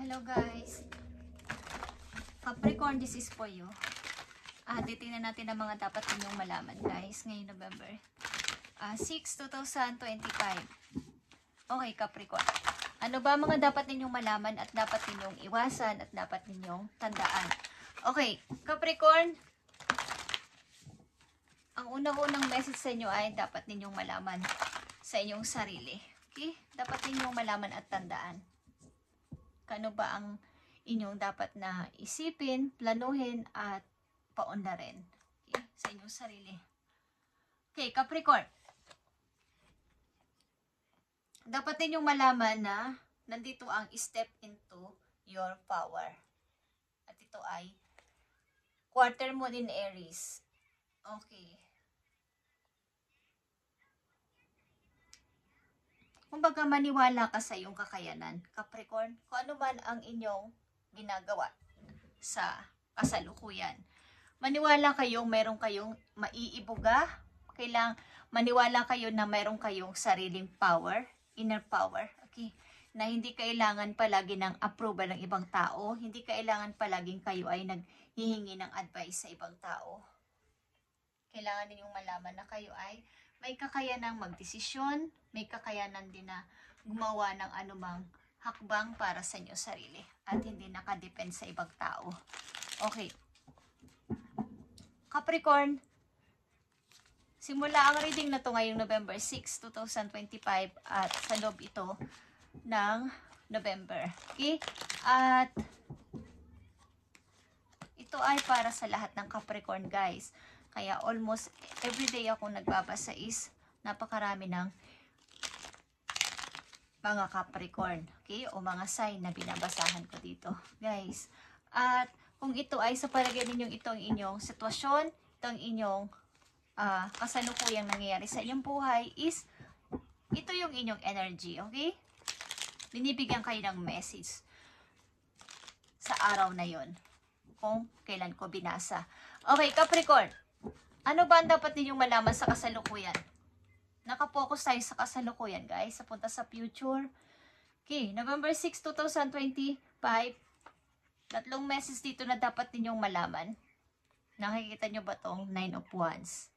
Hello guys, Capricorn, this is for you. Titingnan natin ang mga dapat ninyong malaman guys ngayong November 6, 2025. Okay Capricorn, ano ba mga dapat ninyong malaman at dapat ninyong iwasan at dapat ninyong tandaan? Okay Capricorn, ang unang-unang message sa inyo ay dapat ninyong malaman sa inyong sarili. Okay? Dapat ninyong malaman at tandaan. Kano ba ang inyong dapat na isipin, planuhin, at paunlarin. Okay? Sa inyong sarili. Okay, Capricorn. Dapat ninyong malaman na nandito ang step into your power. At ito ay quarter moon in Aries. Okay. Kumbaga maniwala ka sa iyong kakayanan, Capricorn, kung ano man ang inyong ginagawa sa kasalukuyan. Maniwala kayong meron kayong maiibuga, maniwala kayo na meron kayong sariling power, inner power, okay? Na hindi kailangan palagi ng approval ng ibang tao, hindi kailangan palaging kayo ay naghihingi ng advice sa ibang tao. Kailangan ninyong malaman na kayo ay may kakayanang magdesisyon, may kakayanan din na gumawa ng anumang hakbang para sa inyo sarili at hindi nakadepend sa ibang tao. Okay. Capricorn, simula ang reading na to ngayong November 6, 2025 at sa loob ito ng November. Okay? At ito ay para sa lahat ng Capricorn guys. Kaya almost everyday ako nagbabasa is napakarami ng mga Capricorn. Okay? O mga sign na binabasahan ko dito. Guys. At kung ito ay sa palagay ninyong ito ang inyong sitwasyon, ito ang inyong kasalukuyang nangyayari sa inyong buhay is ito yung inyong energy. Okay? Binibigyan kayo ng message sa araw na yon kung kailan ko binasa. Okay, Capricorn. Ano ba ang dapat ninyong malaman sa kasalukuyan? Nakapokus tayo sa kasalukuyan, guys. Punta sa future. Okay, November 6, 2025. Tatlong message dito na dapat ninyong malaman. Nakikita nyo ba tong 9 of Wands?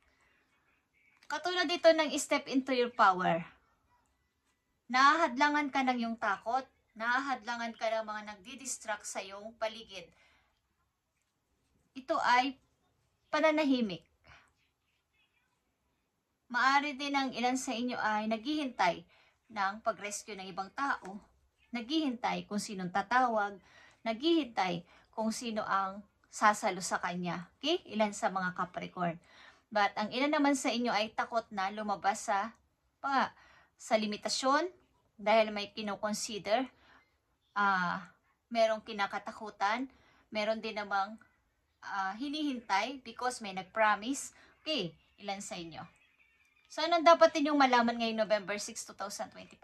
Katulad dito ng step into your power. Nahahadlangan ka ng iyong takot. Nahahadlangan ka ng mga nagdi-distract sa iyong paligid. Ito ay pananahimik. Maari din ang ilan sa inyo ay naghihintay ng pag-rescue ng ibang tao. Naghihintay kung sinong tatawag. Naghihintay kung sino ang sasalo sa kanya. Okay? Ilan sa mga Capricorn. But ang ilan naman sa inyo ay takot na lumabas sa limitasyon dahil may kinoconsider. Merong kinakatakutan. Meron din namang hinihintay because may nag-promise. Okay? Ilan sa inyo. So, anong dapat ninyong malaman ngayong November 6, 2025?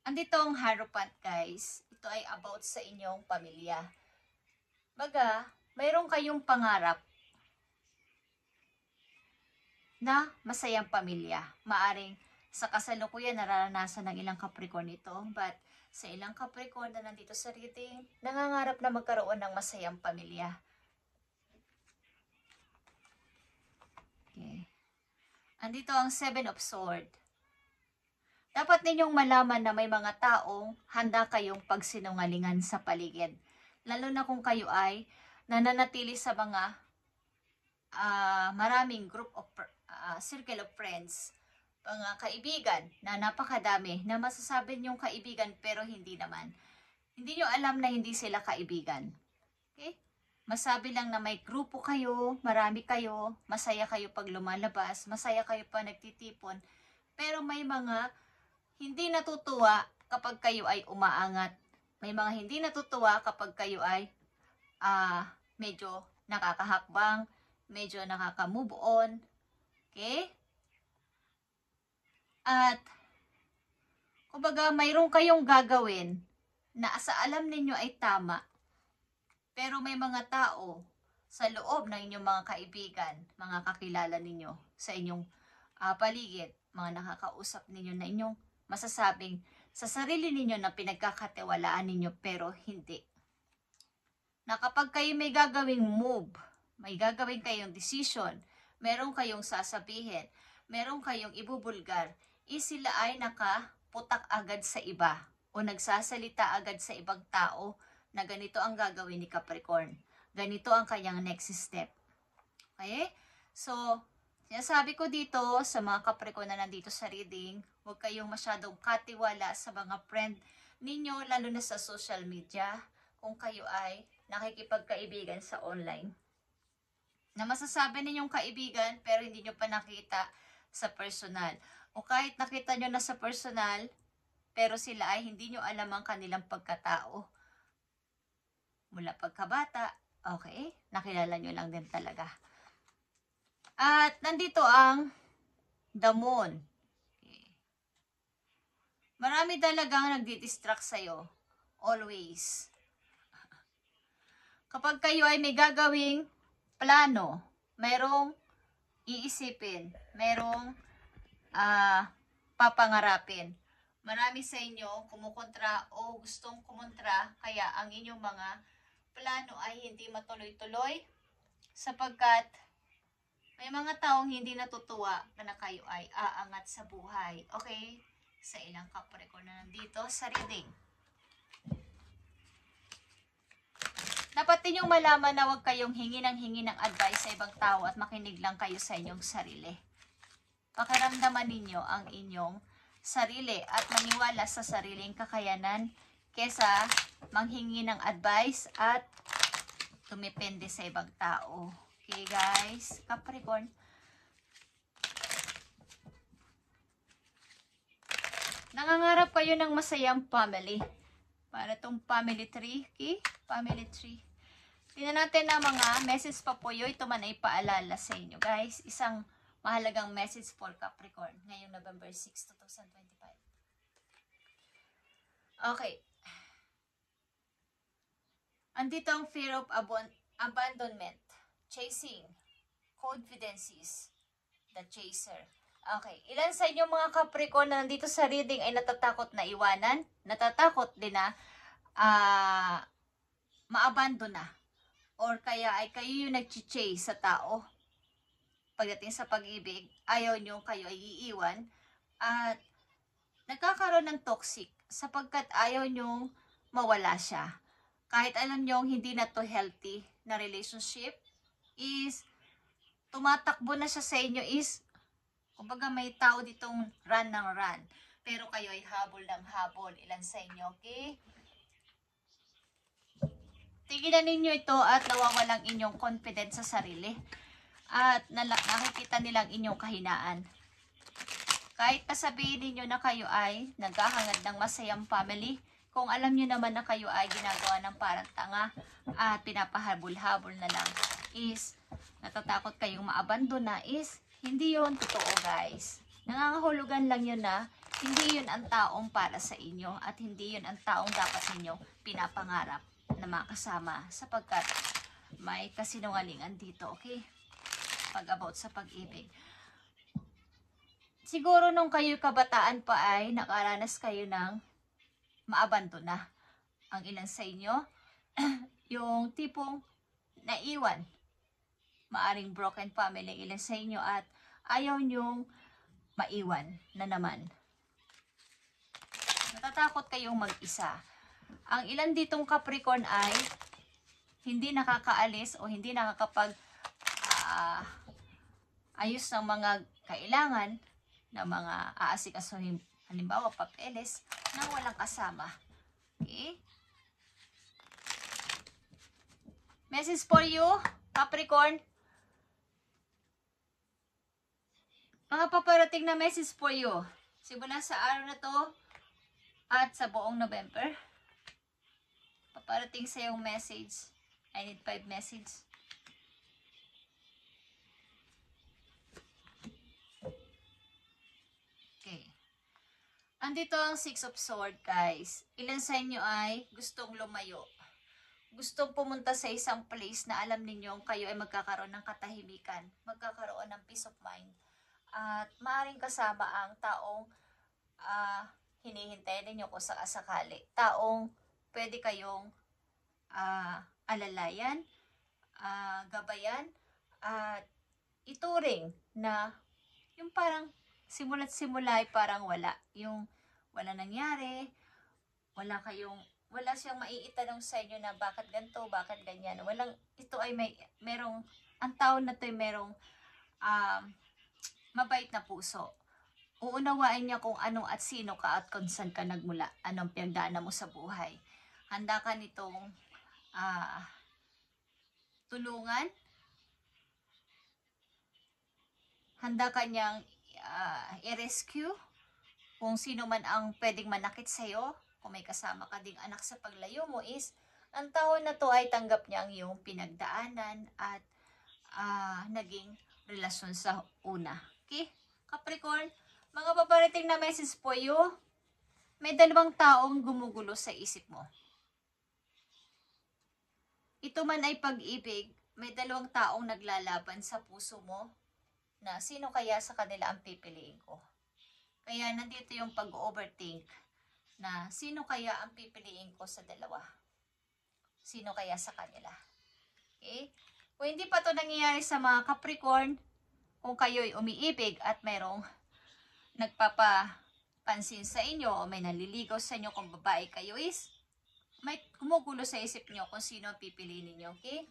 Andito ang Hierophant, guys. Ito ay about sa inyong pamilya. Baga, mayroon kayong pangarap na masayang pamilya. Maaring sa kasalukuyan nararanasan ng ilang Capricorn ito. But sa ilang Capricorn na nandito sa reading, nangangarap na magkaroon ng masayang pamilya. Okay. Andito ang 7 of Swords. Dapat ninyong malaman na may mga taong handa kayong pagsinungalingan sa paligid. Lalo na kung kayo ay nananatili sa mga maraming group of circle of friends, mga kaibigan na napakadami na masasabi niyong kaibigan pero hindi naman. Hindi nyo alam na hindi sila kaibigan. Okay? Masabi lang na may grupo kayo, marami kayo, masaya kayo pag lumalabas, masaya kayo pa nagtitipon, pero may mga hindi natutuwa kapag kayo ay umaangat. May mga hindi natutuwa kapag kayo ay medyo nakakahakbang, medyo nakaka-move on. Okay? At kumbaga mayroon kayong gagawin na sa alam ninyo ay tama. Pero may mga tao sa loob ng inyong mga kaibigan, mga kakilala ninyo sa inyong paligid, mga nakakausap ninyo na inyong masasabing sa sarili ninyo na pinagkakatiwalaan ninyo pero hindi. Na kapag kayo may gagawing move, may gagawin kayong decision, meron kayong sasabihin, meron kayong ibubulgar, sila ay nakaputak agad sa iba o nagsasalita agad sa ibang tao na ganito ang gagawin ni Capricorn. Ganito ang kanyang next step. Okay? So, sinasabi ko dito sa mga Capricorn na nandito sa reading, huwag kayong masyadong katiwala sa mga friend ninyo, lalo na sa social media, kung kayo ay nakikipagkaibigan sa online. Na masasabi ninyong kaibigan, pero hindi nyo pa nakita sa personal. O kahit nakita nyo na sa personal, pero sila ay hindi nyo alam ang kanilang pagkatao. Mula pagkabata, okay, nakilala nyo lang din talaga. At nandito ang the moon. Okay. Marami talagang nagdi-distract sa'yo. Always. Kapag kayo ay may gagawing plano, merong iisipin, merong papangarapin. Marami sa inyo kumukontra o gustong kumontra, kaya ang inyong mga plano ay hindi matuloy-tuloy sapagkat may mga taong hindi natutuwa na kayo ay aangat sa buhay. Okay? Sa ilang Capricorn na nandito sa reading. Dapat ninyong malaman na huwag kayong hingi ng advice sa ibang tao at makinig lang kayo sa inyong sarili. Pakiramdaman ninyo ang inyong sarili at maniwala sa sariling kakayanan kesa manghingi ng advice at tumipende sa ibang tao. Okay guys, Capricorn. Nangangarap kayo ng masayang family. Para itong family tree. Okay? Family tree. Tingnan natin na mga message pa po yun. Ito man ay paalala sa inyo guys. Isang mahalagang message for Capricorn. Ngayong November 6, 2025. Okay. Andito ang fear of abandonment. Chasing, confidences, the chaser. Okay, ilan sa inyo mga Capricorn na nandito sa reading ay natatakot na iwanan? Natatakot din na maabandon na? Or kaya ay kayo yung nag-chase sa tao? Pagdating sa pag-ibig, ayaw nyo kayo ay iiwan at nagkakaroon ng toxic sapagkat ayaw nyo mawala siya. Kahit alam nyo hindi na to healthy na relationship, is tumatakbo na siya sa inyo is kumbaga may tao ditong run ng run pero kayo ay habol ng habol. Ilan sa inyo, okay? Tigilan ninyo ito at nawawalang inyong confidence sa sarili at nakikita nilang inyong kahinaan. Kahit pasabihin ninyo na kayo ay naghahangad ng masayang family, kung alam nyo naman na kayo ay ginagawa ng parang tanga at pinapahabol-habol na lang, is natatakot kayong maabandon na, is hindi yun totoo guys. Nangangahulugan lang yun na hindi yun ang taong para sa inyo at hindi yun ang taong dapat ninyo pinapangarap na makasama sapagkat may kasinungalingan dito, okay? Pag about sa pag-ibig. Siguro nung kayo kabataan pa ay nakaranas kayo ng maabandon na. Ang ilan sa inyo, yung tipong naiwan. Maaring broken family ilan sa inyo at ayaw nyong maiwan na naman. Natatakot kayong mag-isa. Ang ilan ditong Capricorn ay hindi nakakaalis o hindi nakakapag ayos ng mga kailangan na mga aasikasuhin, halimbawa papeles, na walang kasama. Okay? Message for you, Capricorn. Mga paparating na message for you. Simula sa araw na to at sa buong November. Paparating sa yung message. I need 5 message. Okay. Andito ang 6 of Swords, guys. Ilan sa inyo ay gustong lumayo? Gustong pumunta sa isang place na alam ninyong kayo ay magkakaroon ng katahimikan, magkakaroon ng peace of mind, at maaaring kasama ang taong hinihintay ninyo kung sakali. Taong pwede kayong alalayan, gabayan, at ituring na yung parang simula't simula ay parang wala. Yung wala nangyari, wala siyang maiitanong sa inyo na bakit ganito, bakit ganyan. Ito ay ang tao na to ay merong mabait na puso. Uunawain niya kung ano at sino ka at kung saan ka nagmula, anong pinagdaanan mo sa buhay. Handa ka nitong tulungan, handa ka niyang i-rescue kung sino man ang pwedeng manakit sa'yo. Kung may kasama ka ding anak sa paglayo mo ang tao na to ay tanggap niya ang iyong pinagdaanan at naging relasyon sa una. Okay? Capricorn, mga paparating na message po you. May dalawang taong gumugulo sa isip mo. Ito man ay pag-ibig, may dalawang taong naglalaban sa puso mo na sino kaya sa kanila ang pipiliin ko. Kaya nandito yung pag-overthink na sino kaya ang pipiliin ko sa dalawa. Sino kaya sa kanila. Okay? Kung hindi pa to nangyayari sa mga Capricorn, kung kayo'y umiibig at mayroong nagpapapansin sa inyo o may naliligaw sa inyo kung babae kayo may kumugulo sa isip nyo kung sino ang pipiliin ninyo, okay?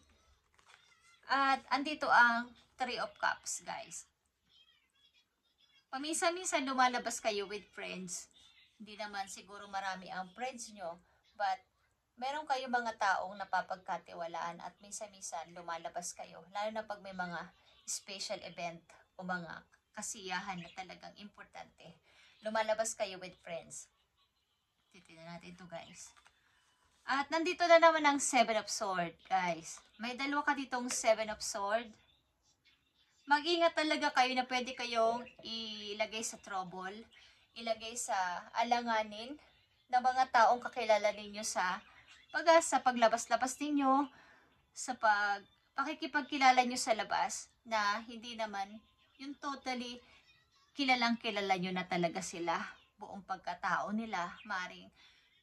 At andito ang 3 of Cups, guys. Paminsan-minsan lumalabas kayo with friends. Hindi naman siguro marami ang friends nyo, but meron kayo mga taong napapagkatiwalaan at minsan-minsan lumalabas kayo. Lalo na pag may mga special event o mga kasiyahan na talagang importante. Lumalabas kayo with friends. Titignan natin ito, guys. At nandito na naman ang 7 of Swords, guys. May dalawa ka ditong 7 of Swords. Mag-ingat talaga kayo na pwede kayong ilagay sa trouble, ilagay sa alanganin ng mga taong kakilala ninyo sa paglabas-labas ninyo, sa pakikipagkilala nyo sa labas, na hindi naman yung totally kilalang-kilala nyo na talaga sila, buong pagkatao nila, maring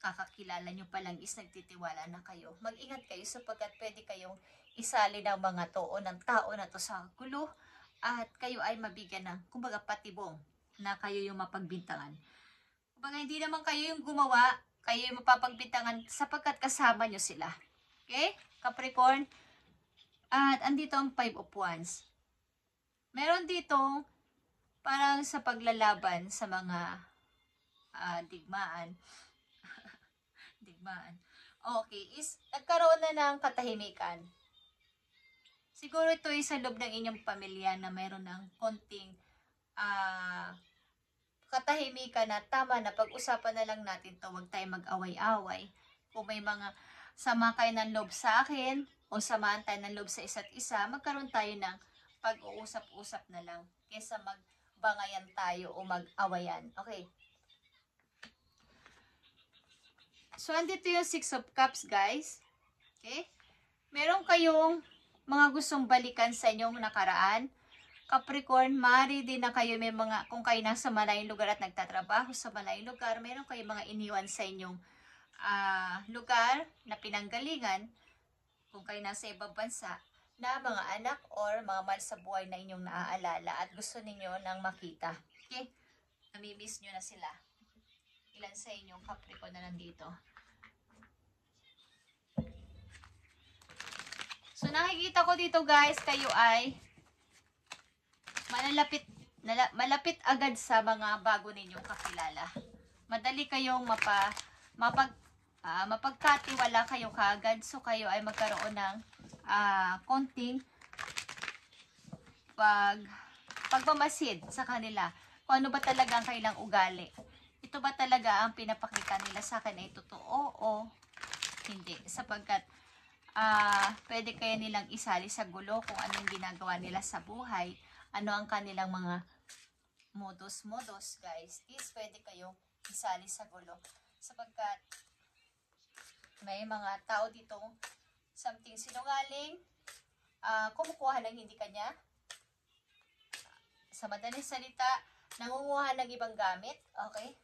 kakakilala nyo palang nagtitiwala na kayo. Mag-ingat kayo sapagkat pwede kayong isali ng mga ng tao na to sa gulo at kayo ay mabigyan ng, kumbaga, patibong na kayo yung mapagbintangan. Kumbaga, hindi naman kayo yung gumawa, kayo yung mapapagbintangan sapagkat kasama nyo sila. Okay? Capricorn. At andito ang 5 of Wands. Meron ditong parang sa paglalaban sa mga digmaan. Okay, nagkaroon na ng katahimikan. Siguro ito ay sa loob ng inyong pamilya na mayroon ng konting katahimikan na tama na pag-usapan na lang natin to, huwag tayo mag-away-away. Kung may mga sama kayo ng loob sa akin o samahan tayo ng loob sa isa't isa, magkaroon tayo ng pag-uusap-usap na lang kaysa magbangayan tayo o mag-awayan. Okay. So, andito yung 6 of Cups, guys. Okay? Meron kayong mga gustong balikan sa inyong nakaraan. Capricorn, maaari din na kayo may mga, kung kayo nasa malayong lugar at nagtatrabaho sa malayong lugar, meron kayong mga iniwan sa inyong lugar na pinanggalingan, kung kayo nasa ibang bansa, na mga anak or mga mahal sa buhay na inyong naaalala at gusto ninyo nang makita. Okay? Namimiss nyo na sila. Ilan sa inyong Capricorn na nandito? So, nakikita ko dito, guys, kayo ay malapit agad sa mga bago ninyong kakilala. Madali kayong mapagkatiwala kayo kaagad. So, kayo ay magkaroon ng konting pagmamasid sa kanila. Kung ano ba talaga ang kailang ugali. Ito ba talaga ang pinapakita nila sa akin ay totoo o hindi? Sapagkat pwede kaya nilang isali sa gulo kung anong ginagawa nila sa buhay, ano ang kanilang mga modus, guys, pwede kayong isali sa gulo. Sapagkat may mga tao ditong something sinungaling, kumukuha ng hindi kanya, sa madaling salita, nangunguha ng ibang gamit, okay?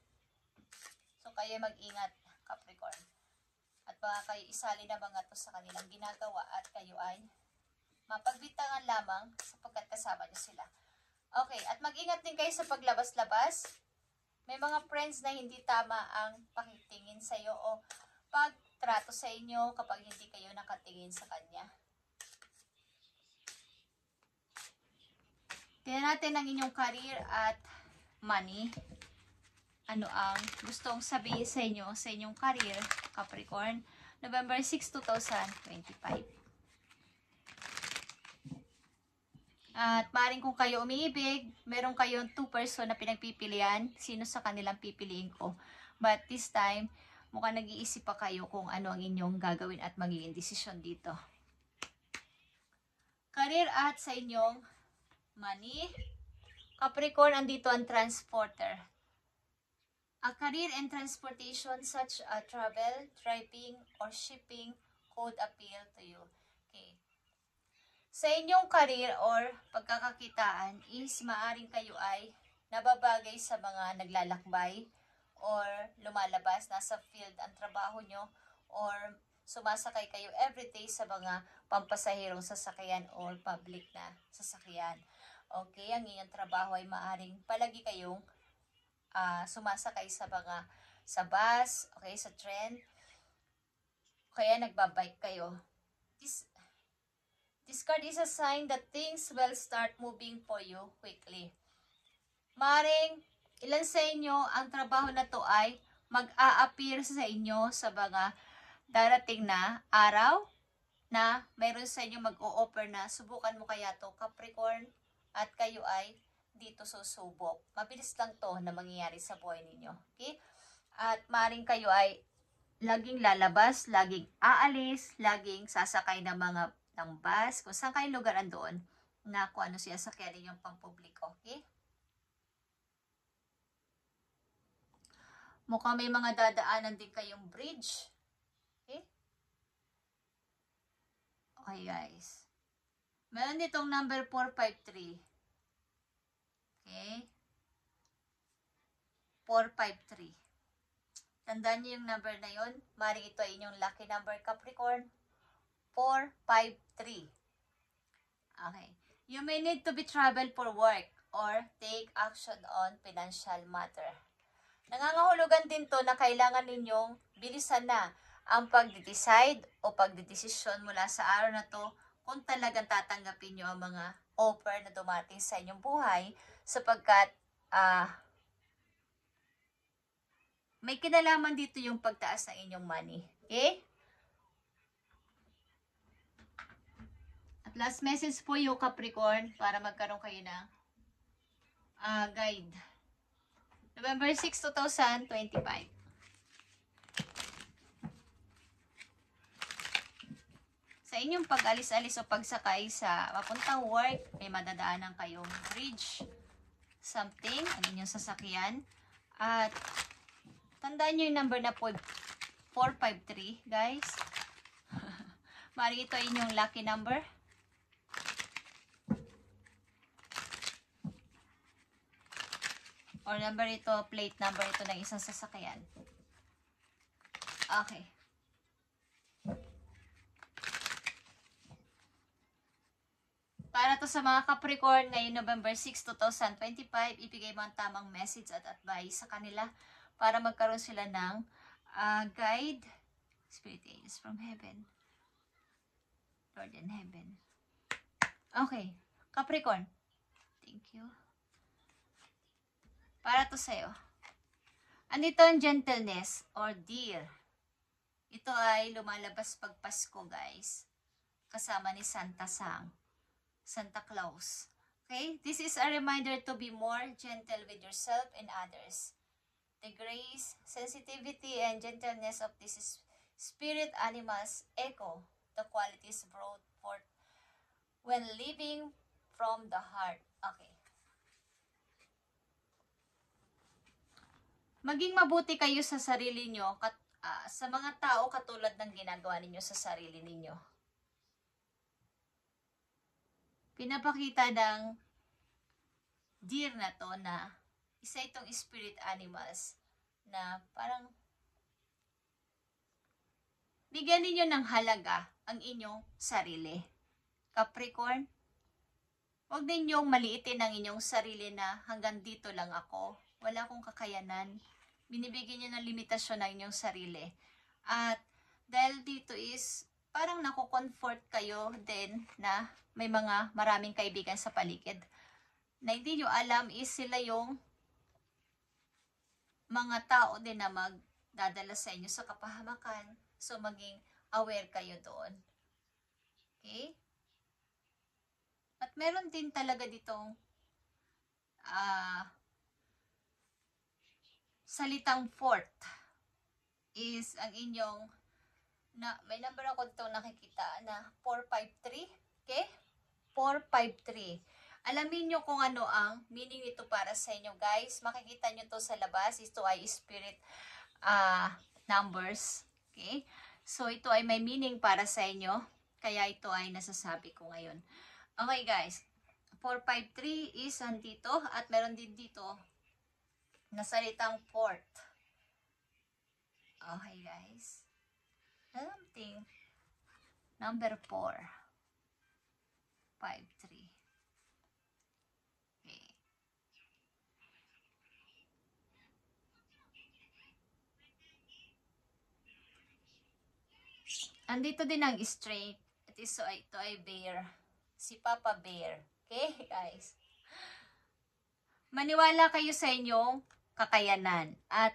kayo mag-ingat, Capricorn. At baka kayo isali na mga to sa kanilang ginagawa at kayo ay mapagbitangan lamang sapagkat kasama nyo sila. Okay, at mag-ingat din kayo sa paglabas-labas. May mga friends na hindi tama ang pakitingin sa iyo o pagtrato sa inyo kapag hindi kayo nakatingin sa kanya. Tingnan natin ang inyong career at money. Ano ang gustong sabihin sa inyo sa inyong career, Capricorn, November 6, 2025. At maaaring kung kayo umiibig, meron kayong 2 person na pinagpipilian, sino sa kanilang pipiliin ko. But this time, mukhang nag-iisip pa kayo kung ano ang inyong gagawin at magiging desisyon dito. Career at sa inyong money, Capricorn, andito ang transporter. A career and transportation such as travel, driving, or shipping could appeal to you. Okay. Sa inyong career or pagkakakitaan is maaring kayo ay nababagay sa mga naglalakbay or lumalabas, nasa field ang trabaho nyo, or sumasakay kayo everyday sa mga pampasahirong sasakyan or public na sasakyan. Okay, ang inyong trabaho ay maaring palagi kayong sumasakay sa bus, okay, sa trend, kaya nagbabike kayo. This card is a sign that things will start moving for you quickly. Maring ilan sa inyo ang trabaho na to ay mag-a-appear sa inyo sa mga darating na araw na mayroon sa inyo mag-o-offer na subukan mo kaya to, Capricorn, at kayo ay dito susubok. Mabilis lang to na mangyayari sa buhay ninyo. Okay? At maring kayo ay laging lalabas, laging aalis, laging sasakay ng bus, kung saan kayong lugar andoon, na kung ano siya sakyan ninyong pampubliko. Okay? Mukhang may mga dadaanan din kayong bridge. Okay? Okay, guys. Meron ditong number 453. Okay? 453. Tandaan niyo yung number na yon. Maring ito ay inyong lucky number, Capricorn. 453. Okay. You may need to be travel for work or take action on financial matter. Nangangahulugan din to na kailangan ninyong bilisan na ang pagde-decide o pagdedesisyon mula sa araw na to kung talagang tatanggapin nyo ang mga offer na dumating sa inyong buhay, sapagkat may kinalaman dito yung pagtaas ng inyong money. Okay? At last message po yung Capricorn para magkaroon kayo ng guide. November 6, 2025. Sa inyong pag-alis-alis o pagsakay sa papuntang work, may madadaanan kayong bridge, something, ang inyong sasakyan. At tandaan nyo yung number na 453, guys. Mari ito inyong lucky number. Or number ito, plate number ito ng isang sasakyan. Okay. Para to sa mga Capricorn ngayong November 6, 2025, ibigay mo ang tamang message at advice sa kanila para magkaroon sila ng guide, spirit angels from heaven, Lord in heaven. Okay, Capricorn. Thank you. Para to sa'yo. Andito ang gentleness or dear. Ito ay lumalabas pag Pasko, guys. Kasama ni Santa Claus. Okay? This is a reminder to be more gentle with yourself and others. The grace, sensitivity, and gentleness of these spirit animals echo the qualities brought forth when living from the heart. Okay. Maging mabuti kayo sa sarili nyo, sa mga tao katulad ng ginagawa ninyo sa sarili ninyo. Pinapakita ng deer na to na isa itong spirit animals na parang Bigyan ninyo ng halaga ang inyong sarili. Capricorn, huwag ninyong maliitin ang inyong sarili na hanggang dito lang ako. Wala akong kakayanan. Binibigyan niyo ng limitasyon ng inyong sarili. At dahil dito is parang nako-comfort kayo din na may mga maraming kaibigan sa paligid. Na hindi nyo alam is sila yung mga tao din na magdadala sa inyo sa kapahamakan. So maging aware kayo doon. Okay? At meron din talaga ditong salitang fourth is ang inyong may number ako dito nakikita na 453. Okay? 453. Alamin nyo kung ano ang meaning nito para sa inyo, guys. Makikita nyo to sa labas. Ito ay spirit numbers. Okay? So, ito ay may meaning para sa inyo. Kaya ito ay nasasabi ko ngayon. Okay, guys. 453 is andito. At meron din dito na salitang fourth. Okay, guys. Something. Number 4. 5-3. Okay. Andito din ang straight. Ito ay bear. Si Papa Bear. Okay, guys? Maniwala kayo sa inyong kakayanan at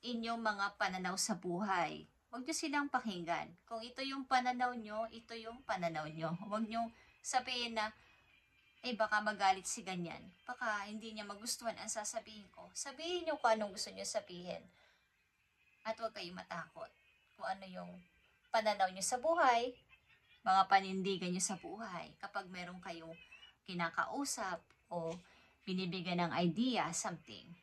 inyong mga pananaw sa buhay. Huwag nyo silang pakinggan. Kung ito yung pananaw nyo, ito yung pananaw nyo. Huwag nyo sabihin na, baka magalit si ganyan. Baka hindi niya magustuhan ang sasabihin ko. Sabihin nyo kung anong gusto nyo sabihin. At huwag kayong matakot kung ano yung pananaw nyo sa buhay, mga panindigan nyo sa buhay. Kapag meron kayong kinakausap o binibigyan ng idea, something.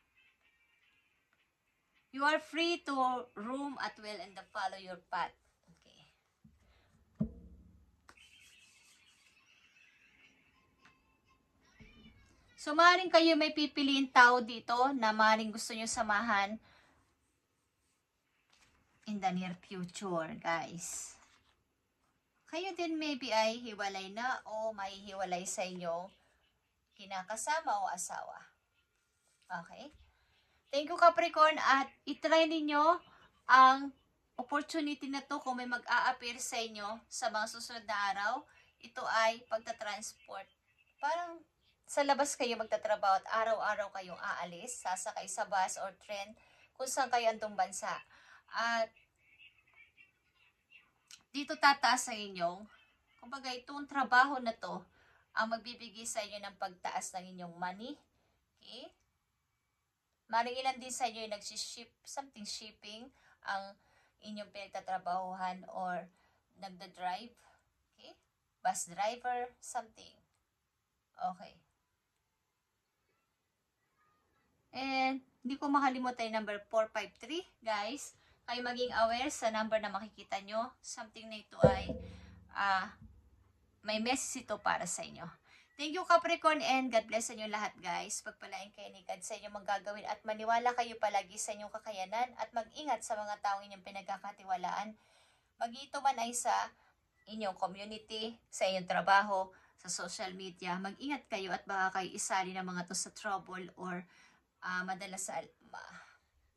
You are free to roam at will and follow your path. Okay. So, maaaring kayo may pipiliin tao dito na maaaring gusto nyo samahan in the near future, guys. Kayo din maybe ay hiwalay na o may hiwalay sa inyong kinakasama o asawa. Okay? Thank you, Capricorn, at itry ninyo ang opportunity na to kung may mag-a-appear sa inyo sa mga susunod na araw. Ito ay pagta-transport. Parang sa labas kayo magtatrabaho at araw-araw kayong aalis, sasakay sa bus or train kung saan kayo andong bansa. At dito tataas sa inyong, kumbaga itong trabaho na to, ang magbibigay sa inyo ng pagtaas ng inyong money. Okay? Maring ilan din sa inyo yung nagsiship, something shipping, ang inyong pinagtatrabahuhan or nagda-drive. Okay? Bus driver, something. Okay. And, hindi ko makalimutan yung number 453, guys. Kayo maging aware sa number na makikita nyo. Something na ito ay, may message ito para sa inyo. Thank you, Capricorn, and God bless sa inyo lahat, guys. Pagpalain kayo ni God sa inyong magagawin at maniwala kayo palagi sa inyong kakayanan at mag-ingat sa mga taong inyong pinagkakatiwalaan. Mag-ito man ay sa inyong community, sa inyong trabaho, sa social media. Mag-ingat kayo at baka kayo isali ng mga to sa trouble or madalas sa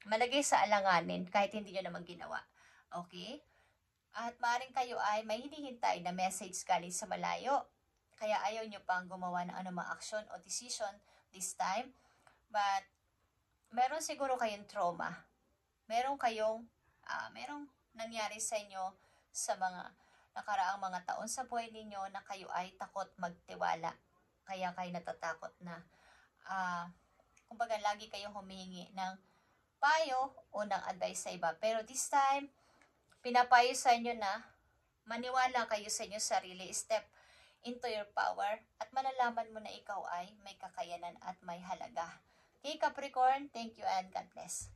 malagay sa alanganin kahit hindi nyo naman ginawa. Okay? At maaaring kayo ay may hinihintay na message galing sa malayo. Kaya ayaw nyo pang gumawa ng anumang action o decision this time. But, meron siguro kayong trauma. Merong nangyari sa inyo sa mga nakaraang mga taon sa buhay ninyo na kayo ay takot magtiwala. Kaya kayo natatakot na, kumbaga lagi kayong humihingi ng payo o ng advice sa iba. Pero this time, pinapayo sa inyo na maniwala kayo sa inyong sarili. Step into your power at malalaman mo na ikaw ay may kakayanan at may halaga. Okay, Capricorn, thank you and God bless.